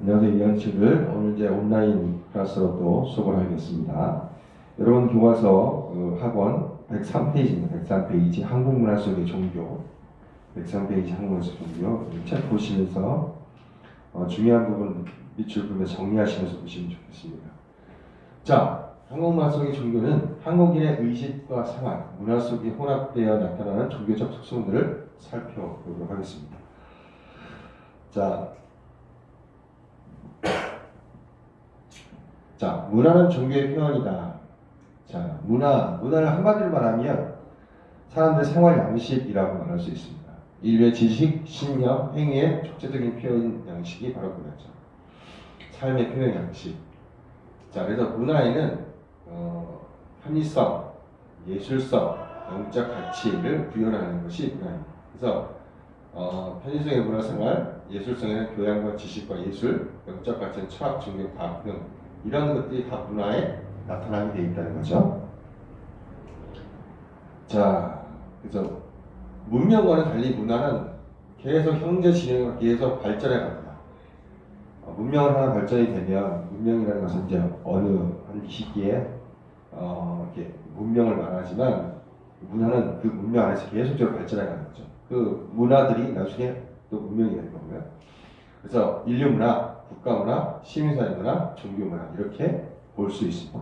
안녕하세요. 이현식을 오늘 이제 온라인 클래스로 또 수업을 하겠습니다. 여러분 교과서 학원 103페이지입니다. 103페이지 한국문화 속의 종교 103페이지 한국문화 속의 종교 책 보시면서 중요한 부분 밑줄 그으면서 정리하시면서 보시면 좋겠습니다. 자, 한국문화 속의 종교는 한국인의 의식과 생활, 문화 속에 혼합되어 나타나는 종교적 특성들을 살펴보도록 하겠습니다. 자, 문화는 종교의 표현이다. 자, 문화를 한마디로 말하면 사람들의 생활 양식이라고 말할 수 있습니다. 인류의 지식, 신념, 행위의 촉재적인 표현 양식이 바로 그거죠. 삶의 표현 양식. 자, 그래서 문화에는 합리성, 예술성, 영적 가치를 구현하는 것이 문화입니다. 그래서 편의성의 문화생활, 예술성에는 교양과 지식과 예술, 영적 가치는 철학, 종교, 과학 등 이런 것들이 다 문화에 나타나게 되어 있다는 거죠. 자, 그래서 문명과는 달리 문화는 계속 형제 진영으로 계속 발전해 갑니다. 문명을 하나 발전이 되면 문명이라는 것은 이제 어느 한 시기에 이렇게 문명을 말하지만 문화는 그 문명 안에서 계속적으로 발전해 가는 거죠. 그 문화들이 나중에 또 문명이 되는 거고요. 그래서 인류 문화, 국가 문화, 시민사회 문화, 종교 문화 이렇게 볼 수 있습니다.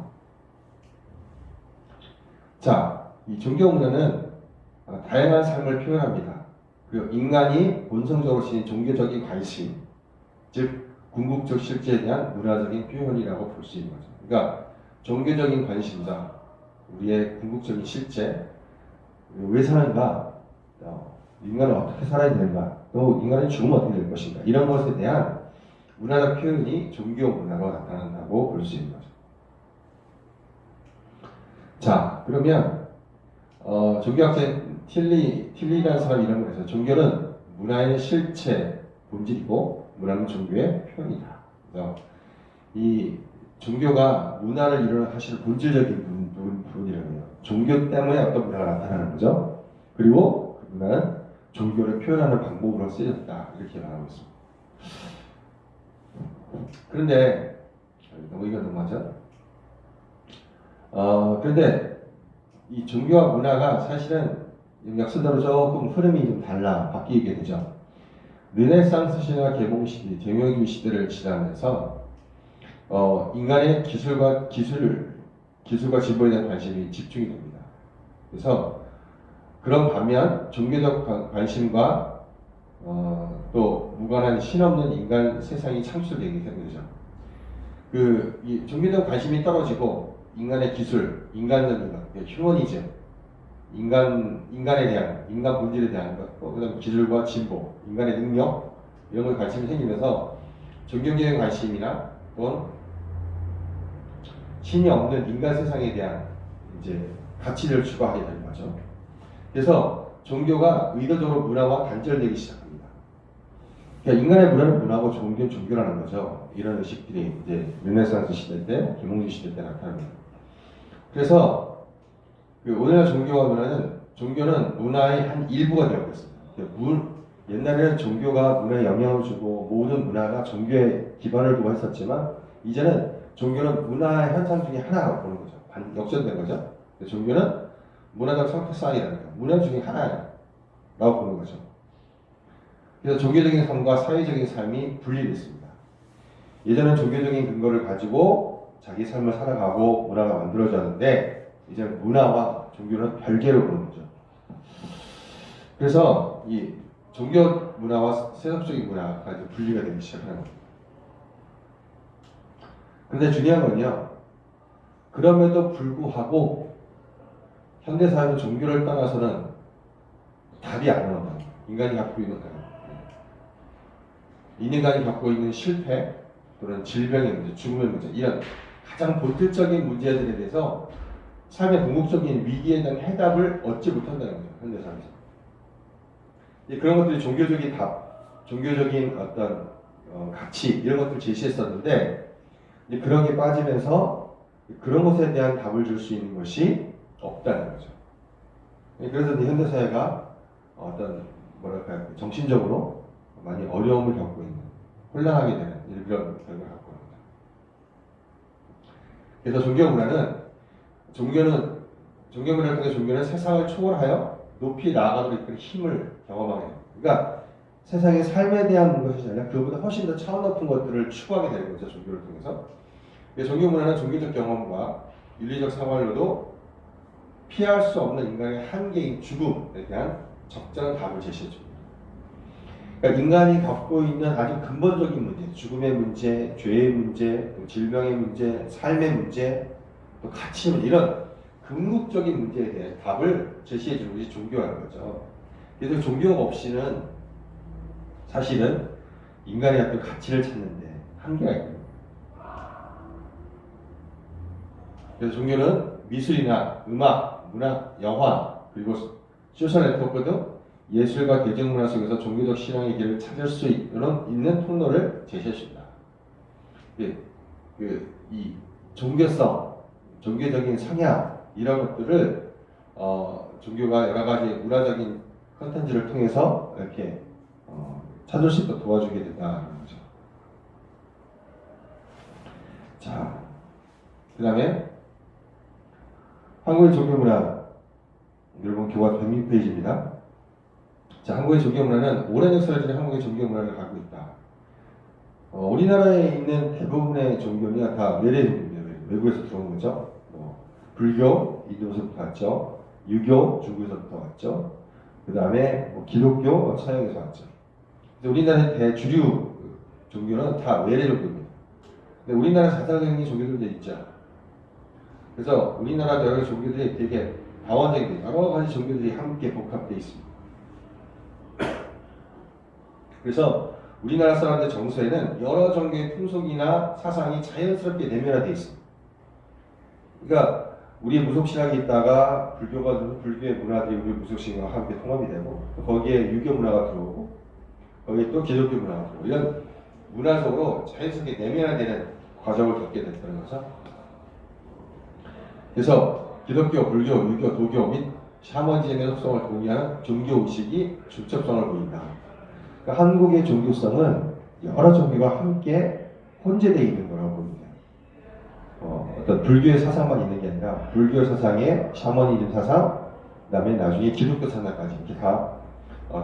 자, 이 종교 문화는 다양한 삶을 표현합니다. 그리고 인간이 본성적으로 지닌 종교적인 관심, 즉 궁극적 실제에 대한 문화적인 표현이라고 볼 수 있는 거죠. 그러니까 종교적인 관심사, 우리의 궁극적인 실제, 왜 사는가, 인간은 어떻게 살아야 되는가, 또 인간의 죽으면 어떻게 될 것인가 이런 것에 대한 문화적 표현이 종교 문화로 나타난다고 볼 수 있는 거죠. 자, 그러면 종교학자 틸리라는 사람이 이런 걸 해서 종교는 문화의 실체, 본질이고 문화는 종교의 표현이다. 그래서 이 종교가 문화를 이루는 본질적인 부분이라고 해요. 종교 때문에 어떤 문화가 나타나는 거죠. 그리고 그 문화는 종교를 표현하는 방법으로 쓰였다. 이렇게 말하고 있습니다. 그런데 너무 이거 너무하죠? 그런데 이 종교와 문화가 사실은 역사대로 조금 흐름이 좀 달라 바뀌게 되죠. 르네상스 시대와 개봉 시대, 대명기 시대를 지나면서 인간의 기술과 진보에 대한 관심이 집중이 됩니다. 그래서 그런 반면 종교적 관심과 또 무관한 신없는 인간 세상이 창출되게 되는 거죠. 이 종교적 관심이 떨어지고 인간의 기술, 인간적인 것, 휴머니즘, 인간에 대한, 인간 본질에 대한 것, 그다음 기술과 진보, 인간의 능력 이런 거에 관심이 생기면서 종교적인 관심이나 또는 신이 없는 인간 세상에 대한 이제 가치를 추구하게 되는 거죠. 그래서 종교가 의도적으로 문화와 단절되기 시작합니다. 그러니까 인간의 문화는 문화고 종교는 종교라는 거죠. 이런 의식들이 이제 르네상스 시대 때, 계몽주의 시대 때 나타납니다. 그래서 오늘날 종교는 문화의 한 일부가 되고 있습니다. 옛날에는 종교가 문화에 영향을 주고 모든 문화가 종교에 기반을 두고 했었지만 이제는 종교는 문화의 현상 중에 하나라고 보는 거죠. 역전된 거죠. 종교는 문화적 성격상이라는 거, 문화 중에 하나라고 보는 거죠. 그래서 종교적인 삶과 사회적인 삶이 분리됐습니다. 예전엔 종교적인 근거를 가지고 자기 삶을 살아가고 문화가 만들어졌는데 이제 문화와 종교는 별개로 보는 거죠. 그래서 이 종교 문화와 세속적인 문화가 이제 분리가 되기 시작하는 겁니다. 그런데 중요한 건요. 그럼에도 불구하고 현대사회는 종교를 떠나서는 답이 안 나와요. 인간이 갖고 있는 실패 또는 질병의 문제, 죽음의 문제 이런 가장 본질적인 문제들에 대해서 삶의 궁극적인 위기에 대한 해답을 얻지 못한다는 거죠. 현대사회에서. 그런 것들이 종교적인 답, 종교적인 어떤 가치 이런 것들을 제시했었는데 그런 게 빠지면서 그런 것에 대한 답을 줄 수 있는 것이 없다는 거죠. 그래서 현대사회가 어떤 정신적으로 많이 어려움을 겪고 있는 혼란하게 되는 이런 결과를 갖고 합니다. 그래서 종교문화를 통해 종교는 세상을 초월하여 높이 나아가도록 이끄는 힘을 경험하게 됩니다. 그러니까 세상의 삶에 대한 것이 아니라 그보다 훨씬 더 차원 높은 것들을 추구하게 되는 거죠. 종교를 통해서. 종교문화는 종교적 경험과 윤리적 생활로도 피할 수 없는 인간의 한계인 죽음에 대한 적절한 답을 제시해줍니다. 그러니까 인간이 갖고 있는 아주 근본적인 문제, 죽음의 문제, 죄의 문제, 또 질병의 문제, 삶의 문제, 또 가치 문제, 이런 궁극적인 문제에 대해 답을 제시해주는 것이 종교라는 거죠. 그래서 종교 없이는 사실은 인간의 어떤 가치를 찾는데 한계가 있거든요. 그래서 종교는 미술이나 음악, 문학, 영화, 그리고 소셜 네트워크 등 예술과 대중문화 속에서 종교적 신앙의 길을 찾을 수 있는 통로를 제시했습니다. 이 종교성, 종교적인 성향 이런 것들을 종교가 여러 가지 문화적인 컨텐츠를 통해서 이렇게 찾을 수 있도록 도와주게 된다는 거죠. 자, 그 다음에 한국의 종교문화, 여러분 교과 106페이지입니다. 자, 한국의 종교문화는 오랜 역사를 지닌 한국의 종교문화를 갖고 있다. 우리나라에 있는 대부분의 종교는 다 외래 종교입니다. 외국에서 들어온 거죠. 불교, 인도에서부터 왔죠. 유교, 중국에서부터 왔죠. 그 다음에 기독교, 서양에서 왔죠. 우리나라의 대주류 종교는 다 외래 종교입니다. 근데 우리나라 사사적인 종교들도 있죠. 그래서 우리나라도 여러 종교들이 되게 다원적인 여러 가지 종교들이 함께 복합되어 있습니다. 그래서 우리나라 사람들 정서에는 여러 종교의 풍속이나 사상이 자연스럽게 내면화되어 있습니다. 그러니까 우리의 무속신앙이 있다가 불교가 들어서 불교의 문화들이 우리 무속신앙과 함께 통합이 되고 거기에 유교 문화가 들어오고 거기에 또 기독교 문화가 들어오고 이런 문화적으로 자연스럽게 내면화되는 과정을 겪게 됐다는 거죠. 그래서 기독교, 불교, 유교, 도교 및 샤머니즘의 속성을 공유하는 종교의식이 중첩성을 보인다. 그러니까 한국의 종교성은 여러 종교가 함께 혼재되어 있는 거라고 봅니다. 어떤 불교의 사상만 있는 게 아니라 불교 사상의 샤머니즘 사상, 그 다음에 나중에 기독교 사상까지 이렇게 다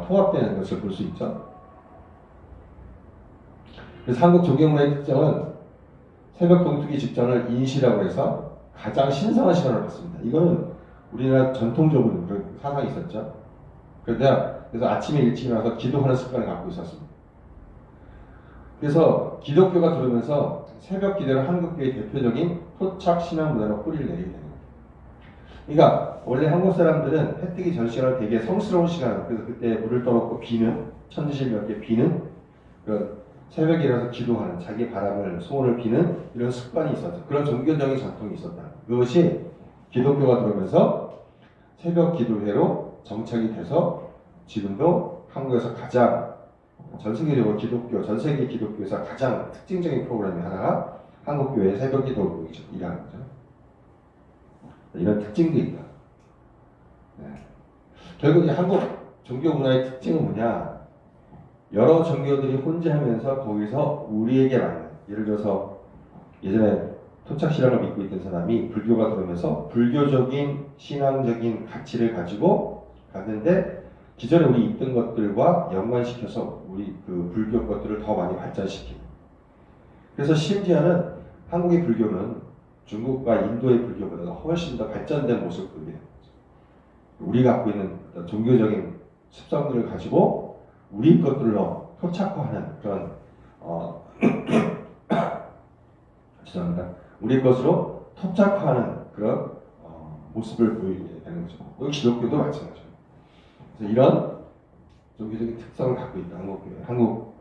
통합되는 것을 볼 수 있죠. 그래서 한국 종교문화의 특징은 새벽 동투기 직전을 인시라고 해서 가장 신성한 시간을 갖습니다. 이거는 우리나라 전통적으로 그런 사상이 있었죠. 그래서 아침에 일찍 일어나서 기도하는 습관을 갖고 있었습니다. 그래서 기독교가 들어오면서 새벽 기도를 한국교의 대표적인 토착 신앙 문화로 뿌리를 내리게 됩니다. 그러니까 원래 한국 사람들은 해 뜨기 전 시간을 되게 성스러운 시간, 그래서 그때 물을 떠놓고 비는 천지실 몇 개 비는 그런 새벽에 일어나서 기도하는 자기 바람을 소원을 비는 이런 습관이 있었죠. 그런 종교적인 전통이 있었다. 그것이 기독교가 들어오면서 새벽 기도회로 정착이 돼서 지금도 한국에서 가장 전 세계적으로 전 세계 기독교에서 가장 특징적인 프로그램이 하나가 한국교회 새벽 기도이라는 거죠. 이런 특징도 있다. 네. 결국 이제 한국 종교 문화의 특징은 뭐냐? 여러 종교들이 혼재하면서 거기서 우리에게 맞는, 예를 들어서 예전에 토착신앙을 믿고 있던 사람이 불교가 들어오면서 불교적인 신앙적인 가치를 가지고 갔는데 기존에 우리 있던 것들과 연관시켜서 우리 그 불교 것들을 더 많이 발전시키고, 그래서 심지어는 한국의 불교는 중국과 인도의 불교보다 훨씬 더 발전된 모습을 보이게 됩니다. 우리가 갖고 있는 어떤 종교적인 습성들을 가지고 우리 것들로 토착화하는 그런 죄송합니다. 우리 것으로 토착화하는 그런 모습을 보이게 되는 거죠. 여기 기독교도 마찬가지죠. 그래서 이런 종교적인 특성을 갖고 있다. 한국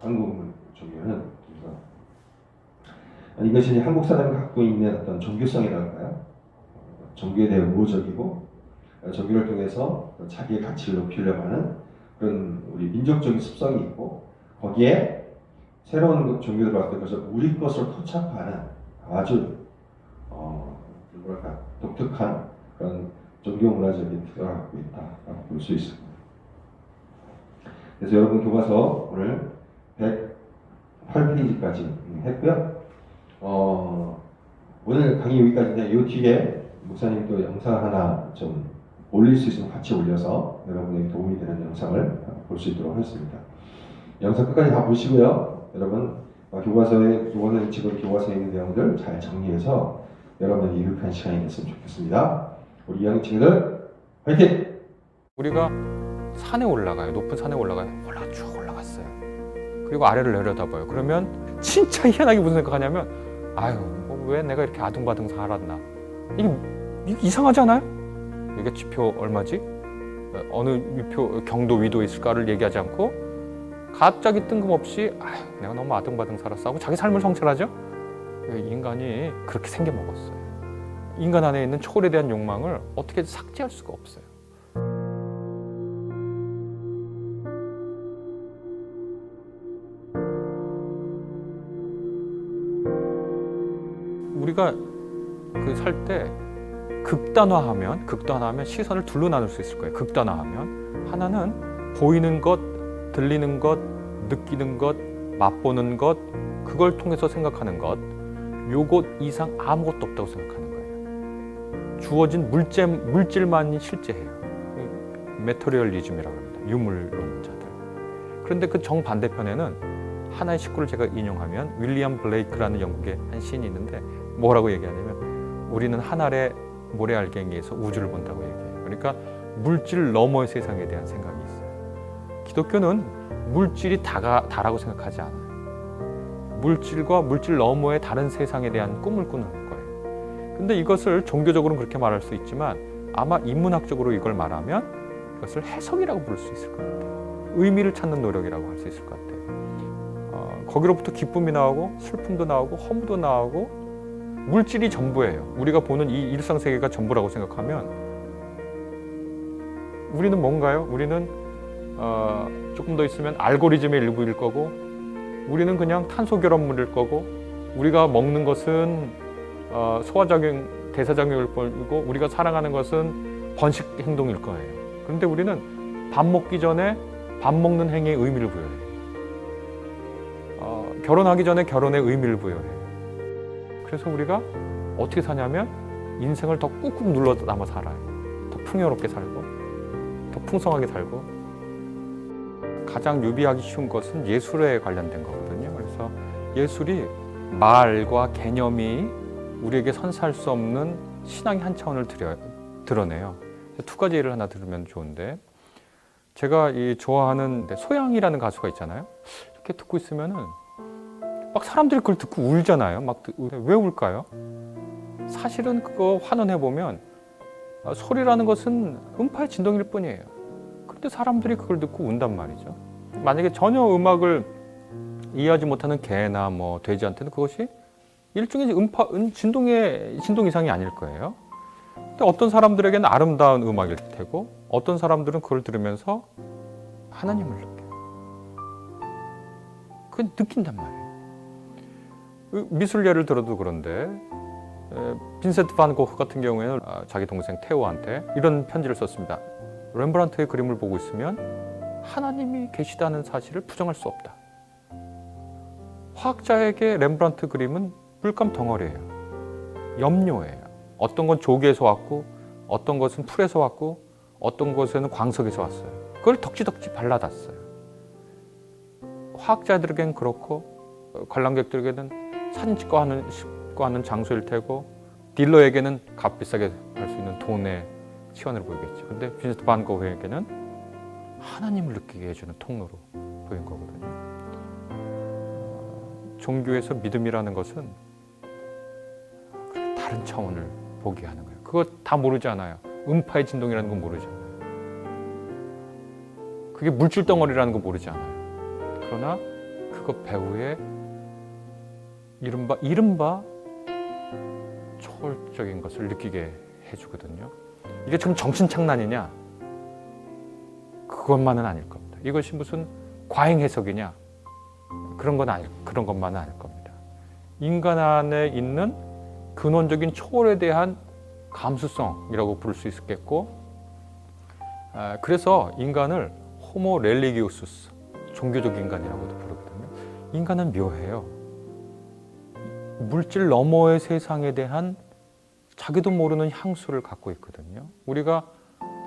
종교는 이것이 한국 사람이 갖고 있는 어떤 종교성이랄까요? 종교에 대해 우호적이고 종교를 통해서 자기의 가치를 높이려고 하는 그런 우리 민족적인 습성이 있고, 거기에 새로운 종교를 봤을 때 그것을 우리 것으로 토착하는 아주 독특한 그런 종교 문화적인 특성을 갖고 있다라고 볼 수 있습니다. 그래서 여러분 교과서 오늘 8페이지까지 했고요. 오늘 강의 여기까지인데 이 뒤에 목사님도 영상 하나 좀 올릴 수 있으면 같이 올려서 여러분에게 도움이 되는 영상을 볼 수 있도록 하겠습니다. 영상 끝까지 다 보시고요. 여러분 이번에 지금 교과서에 있는 내용들 잘 정리해서 여러분에게 유익한 시간이 됐으면 좋겠습니다. 우리 이학년 친구들 화이팅! 우리가 산에 올라가요. 높은 산에 올라가요. 쭉 올라갔어요. 그리고 아래를 내려다봐요. 그러면 진짜 희한하게 무슨 생각하냐면 아유 왜 내가 이렇게 아둥바둥 살았나. 이게 이상하지 않아요? 이게 지표 얼마지? 어느 위표 경도 위도 있을까를 얘기하지 않고 갑자기 뜬금없이 아유 내가 너무 아둥바둥 살았어 하고 자기 삶을 성찰하죠. 인간이 그렇게 생겨먹었어요. 인간 안에 있는 초월에 대한 욕망을 어떻게 삭제할 수가 없어요. 우리가 그 살 때 극단화하면 시선을 둘로 나눌 수 있을 거예요. 극단화하면 하나는 보이는 것, 들리는 것, 느끼는 것, 맛보는 것, 그걸 통해서 생각하는 것, 요것 이상 아무것도 없다고 생각하는 거예요. 주어진 물질만이 실제해요. 메터리얼리즘이라고 합니다. 유물론자들. 그런데 그 정반대편에는 하나의 식구를 제가 인용하면 윌리엄 블레이크라는 영국의 한 시인이 있는데 뭐라고 얘기하냐면 우리는 한 알의 모래알갱이에서 우주를 본다고 얘기해요. 그러니까 물질 너머의 세상에 대한 생각이 있어요. 기독교는 물질이 다라고 생각하지 않아요. 물질과 물질 너머의 다른 세상에 대한 꿈을 꾸는 거예요. 근데 이것을 종교적으로는 그렇게 말할 수 있지만 아마 인문학적으로 이걸 말하면 이것을 해석이라고 부를 수 있을 것 같아요. 의미를 찾는 노력이라고 할 수 있을 것 같아요. 거기로부터 기쁨이 나오고 슬픔도 나오고 허무도 나오고 물질이 전부예요. 우리가 보는 이 일상세계가 전부라고 생각하면 우리는 뭔가요? 우리는 조금 더 있으면 알고리즘의 일부일 거고 우리는 그냥 탄소 결합물일 거고 우리가 먹는 것은 소화작용, 대사작용일 거고 우리가 사랑하는 것은 번식 행동일 거예요. 그런데 우리는 밥 먹기 전에 밥 먹는 행위에 의미를 부여해요. 결혼하기 전에 결혼의 의미를 부여해요. 그래서 우리가 어떻게 사냐면 인생을 더 꾹꾹 눌러 담아 살아요. 더 풍요롭게 살고 더 풍성하게 살고 가장 유비하기 쉬운 것은 예술에 관련된 거거든요. 그래서 예술이 말과 개념이 우리에게 선사할 수 없는 신앙의 한 차원을 드러내요. 두 가지 예를 하나 들으면 좋은데 제가 좋아하는 소양이라는 가수가 있잖아요. 이렇게 듣고 있으면은 막 사람들이 그걸 듣고 울잖아요. 왜 울까요? 사실은 그거 환원해 보면 소리라는 것은 음파의 진동일 뿐이에요. 그런데 사람들이 그걸 듣고 운단 말이죠. 만약에 전혀 음악을 이해하지 못하는 개나 돼지한테는 그것이 일종의 진동 이상이 아닐 거예요. 근데 어떤 사람들에게는 아름다운 음악일 테고 어떤 사람들은 그걸 들으면서 하나님을 느껴요. 그걸 느낀단 말이에요. 미술 예를 들어도 그런데 빈센트 반 고흐 같은 경우에는 자기 동생 테오한테 이런 편지를 썼습니다. 렘브란트의 그림을 보고 있으면 하나님이 계시다는 사실을 부정할 수 없다. 화학자에게 렘브란트 그림은 물감 덩어리예요. 염료예요. 어떤 건 조개에서 왔고 어떤 것은 풀에서 왔고 어떤 것에는 광석에서 왔어요. 그걸 덕지덕지 발라놨어요. 화학자들에겐 그렇고 관람객들에게는 사진 찍고 하는 장소일 테고 딜러에게는 값비싸게 할 수 있는 돈의 시간으로 보이겠죠. 근데 빈센트 반 고흐에게는 하나님을 느끼게 해주는 통로로 보인 거거든요. 종교에서 믿음이라는 것은 다른 차원을 보게 하는 거예요. 그거 다 모르지 않아요. 음파의 진동이라는 건 모르지 않아요. 그게 물질 덩어리라는 거 모르지 않아요. 그러나 그거 배후에 이른바 초월적인 것을 느끼게 해주거든요. 이게 좀 정신착란이냐? 그것만은 아닐 겁니다. 이것이 무슨 과잉 해석이냐? 그런 것만은 아닐 겁니다. 인간 안에 있는 근원적인 초월에 대한 감수성이라고 부를 수 있겠고, 그래서 인간을 호모 렐리기우스스, 종교적 인간이라고도 부르거든요. 인간은 묘해요. 물질 너머의 세상에 대한 자기도 모르는 향수를 갖고 있거든요. 우리가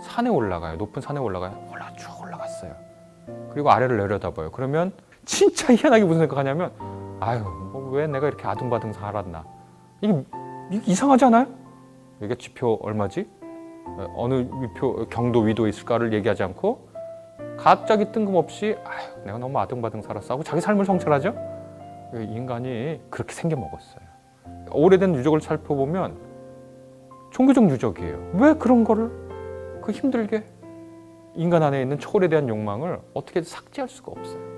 산에 올라가요. 높은 산에 올라가요. 쭉 올라갔어요. 그리고 아래를 내려다봐요. 그러면 진짜 희한하게 무슨 생각하냐면 아유, 왜 내가 이렇게 아둥바둥 살았나. 이게 이상하지 않아요? 이게 지표 얼마지? 어느 위표 경도 위도 있을까를 얘기하지 않고 갑자기 뜬금없이 아유, 내가 너무 아둥바둥 살았어 하고 자기 삶을 성찰하죠. 인간이 그렇게 생겨먹었어요. 오래된 유적을 살펴보면 종교적 유적이에요. 왜 그런 거를 그 힘들게 인간 안에 있는 초월에 대한 욕망을 어떻게 삭제할 수가 없어요.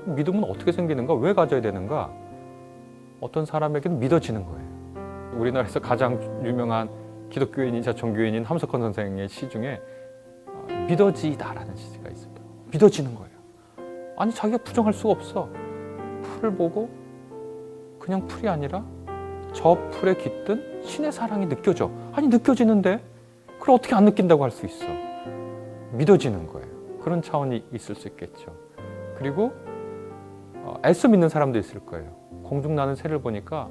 믿음은 어떻게 생기는가? 왜 가져야 되는가? 어떤 사람에게는 믿어지는 거예요. 우리나라에서 가장 유명한 기독교인이자 종교인인 함석헌 선생의 시 중에 믿어지다라는 시가 있습니다. 믿어지는 거예요. 아니 자기가 부정할 수가 없어. 풀을 보고 그냥 풀이 아니라 저 풀에 깃든 신의 사랑이 느껴져. 아니 느껴지는데 그걸 어떻게 안 느낀다고 할 수 있어. 믿어지는 거예요. 그런 차원이 있을 수 있겠죠. 그리고 애써 믿는 사람도 있을 거예요. 공중나는 새를 보니까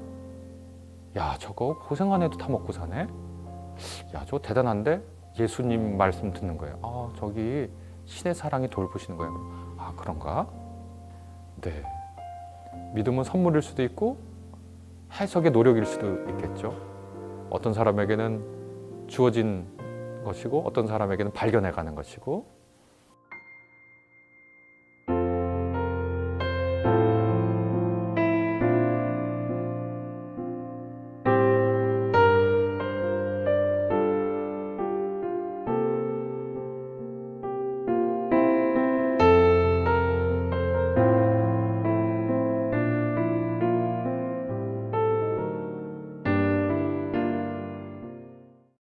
야 저거 고생 안 해도 다 먹고 사네. 야 저거 대단한데? 예수님 말씀 듣는 거예요. 아 저기 신의 사랑이 돌보시는 거예요. 아 그런가? 네. 믿음은 선물일 수도 있고 해석의 노력일 수도 있겠죠. 어떤 사람에게는 주어진 것이고 어떤 사람에게는 발견해가는 것이고